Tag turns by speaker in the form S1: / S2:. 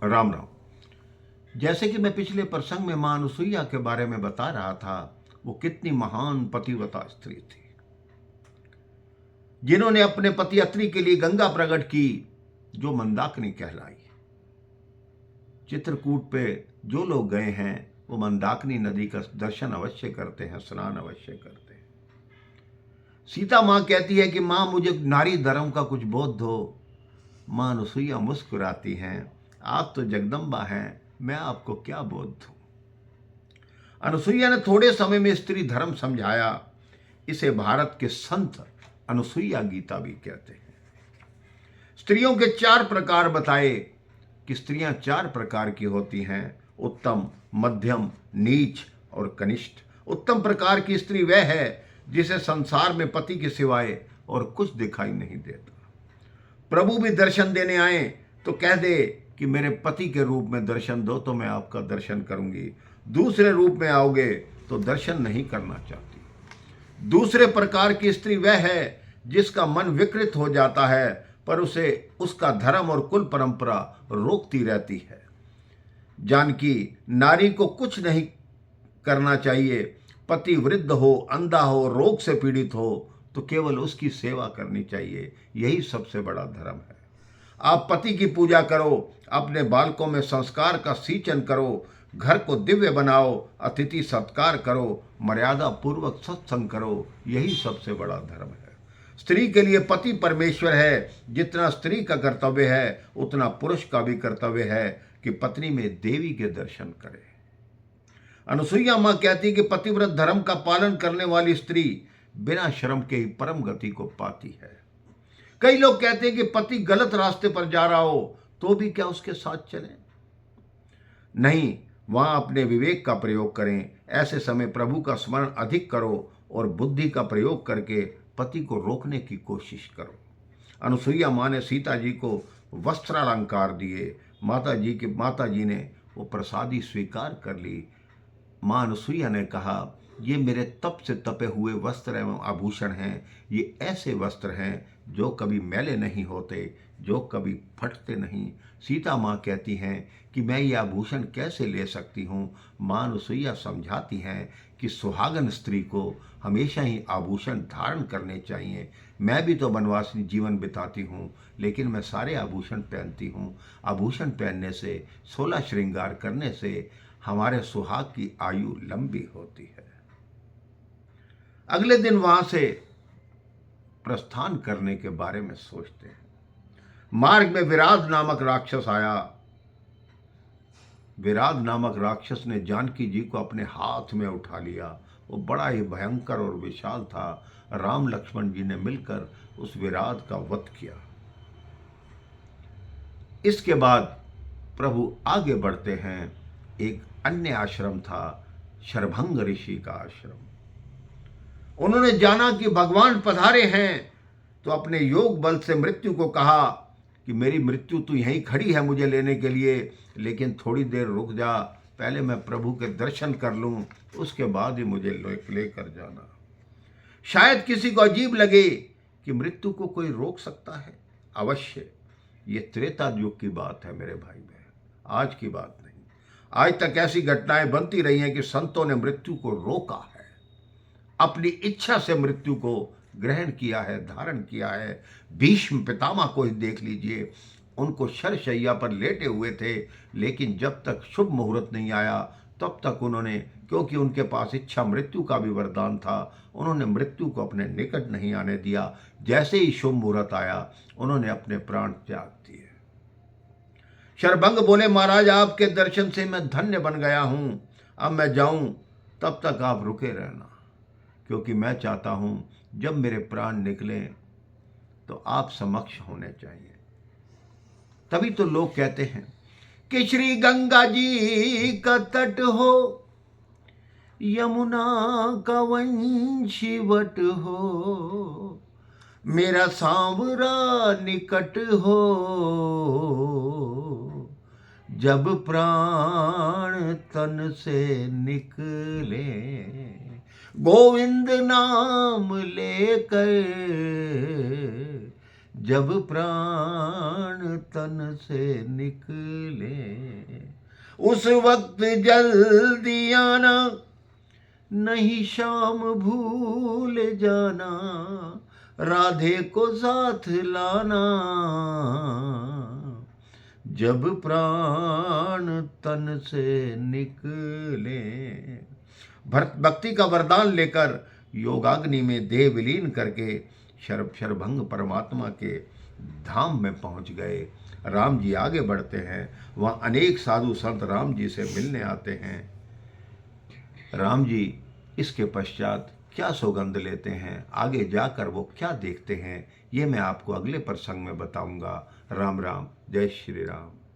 S1: राम राम। जैसे कि मैं पिछले प्रसंग में मां अनुसुईया के बारे में बता रहा था, वो कितनी महान पतिव्रता स्त्री थी जिन्होंने अपने पति अत्रि के लिए गंगा प्रकट की, जो मंदाकिनी कहलाई। चित्रकूट पे जो लोग गए हैं वो मंदाकिनी नदी का दर्शन अवश्य करते हैं, स्नान अवश्य करते हैं। सीता मां कहती है कि मां मुझे नारी धर्म का कुछ बोध दो। मां अनुसुईया मुस्कुराती हैं, आप तो जगदम्बा हैं, मैं आपको क्या बोध दूं। अनुसुईया ने थोड़े समय में स्त्री धर्म समझाया। इसे भारत के संत अनुसुईया गीता भी कहते हैं। स्त्रियों के 4 प्रकार बताए कि स्त्रियां 4 प्रकार की होती हैं: उत्तम, मध्यम, नीच और कनिष्ठ। उत्तम प्रकार की स्त्री वह है जिसे संसार में पति के सिवाय और कुछ दिखाई नहीं देता। प्रभु भी दर्शन देने आए तो कह दे कि मेरे पति के रूप में दर्शन दो तो मैं आपका दर्शन करूंगी, दूसरे रूप में आओगे तो दर्शन नहीं करना चाहती। दूसरे प्रकार की स्त्री वह है जिसका मन विकृत हो जाता है पर उसे उसका धर्म और कुल परंपरा रोकती रहती है। जानकी नारी को कुछ नहीं करना चाहिए। पति वृद्ध हो, अंधा हो, रोग से पीड़ित हो तो केवल उसकी सेवा करनी चाहिए, यही सबसे बड़ा धर्म है। आप पति की पूजा करो, अपने बालकों में संस्कार का सींचन करो, घर को दिव्य बनाओ, अतिथि सत्कार करो, मर्यादा पूर्वक सत्संग करो, यही सबसे बड़ा धर्म है। स्त्री के लिए पति परमेश्वर है। जितना स्त्री का कर्तव्य है उतना पुरुष का भी कर्तव्य है कि पत्नी में देवी के दर्शन करे। अनुसुईया मां कहती कि पतिव्रत धर्म का पालन करने वाली स्त्री बिना श्रम के ही परम गति को पाती है। कई लोग कहते हैं कि पति गलत रास्ते पर जा रहा हो तो भी क्या उसके साथ चलें? नहीं, वहां अपने विवेक का प्रयोग करें। ऐसे समय प्रभु का स्मरण अधिक करो और बुद्धि का प्रयोग करके पति को रोकने की कोशिश करो। अनुसुईया मां ने सीता जी को वस्त्रालंकार दिए। माता जी ने वो प्रसादी स्वीकार कर ली। मां अनुसुईया ने कहा, ये मेरे तप से तपे हुए वस्त्र एवं आभूषण हैं। ये ऐसे वस्त्र हैं जो कभी मैले नहीं होते, जो कभी फटते नहीं। सीता मां कहती हैं कि मैं ये आभूषण कैसे ले सकती हूँ। मां अनुसुईया समझाती हैं कि सुहागन स्त्री को हमेशा ही आभूषण धारण करने चाहिए। मैं भी तो वनवासी जीवन बिताती हूँ, लेकिन मैं सारे आभूषण पहनती हूँ। आभूषण पहनने से, 16 श्रृंगार करने से हमारे सुहाग की आयु लंबी होती है। अगले दिन वहां से प्रस्थान करने के बारे में सोचते हैं। मार्ग में विराध नामक राक्षस आया। विराध नामक राक्षस ने जानकी जी को अपने हाथ में उठा लिया। वो बड़ा ही भयंकर और विशाल था। राम लक्ष्मण जी ने मिलकर उस विराध का वध किया। इसके बाद प्रभु आगे बढ़ते हैं। एक अन्य आश्रम था, शरभंग ऋषि का आश्रम। उन्होंने जाना कि भगवान पधारे हैं तो अपने योग बल से मृत्यु को कहा कि मेरी मृत्यु तो यहीं खड़ी है मुझे लेने के लिए, लेकिन थोड़ी देर रुक जा, पहले मैं प्रभु के दर्शन कर लूं, उसके बाद ही मुझे लेकर जाना। शायद किसी को अजीब लगे कि मृत्यु को कोई रोक सकता है। अवश्य, ये त्रेता युग की बात है मेरे भाई बहन, आज की बात नहीं। आज तक ऐसी घटनाएं बनती रही हैं कि संतों ने मृत्यु को रोका है, अपनी इच्छा से मृत्यु को ग्रहण किया है, धारण किया है। भीष्म पितामह को ही देख लीजिए, उनको शरशैया पर लेटे हुए थे, लेकिन जब तक शुभ मुहूर्त नहीं आया तब तक उन्होंने, क्योंकि उनके पास इच्छा मृत्यु का भी वरदान था, उन्होंने मृत्यु को अपने निकट नहीं आने दिया। जैसे ही शुभ मुहूर्त आया उन्होंने अपने प्राण त्याग दिए। शरभंग बोले, महाराज आपके दर्शन से मैं धन्य बन गया हूं, अब मैं जाऊं, तब तक आप रुके रहना, क्योंकि मैं चाहता हूं जब मेरे प्राण निकलें तो आप समक्ष होने चाहिए। तभी तो लोग कहते हैं कि श्री गंगा जी का तट हो, यमुना का वंशीवट हो, मेरा सांवरा निकट हो, जब प्राण तन से निकले, गोविंद नाम लेकर जब प्राण तन से निकले, उस वक्त जल्दी आना, नहीं शाम भूल जाना, राधे को साथ लाना, जब प्राण तन से निकले। भक्ति का वरदान लेकर योगाग्नि में देह विलीन करके शरभंग परमात्मा के धाम में पहुंच गए। राम जी आगे बढ़ते हैं, वहाँ अनेक साधु संत राम जी से मिलने आते हैं। राम जी इसके पश्चात क्या सौगंध लेते हैं, आगे जाकर वो क्या देखते हैं, ये मैं आपको अगले प्रसंग में बताऊंगा। राम राम, जय श्री राम।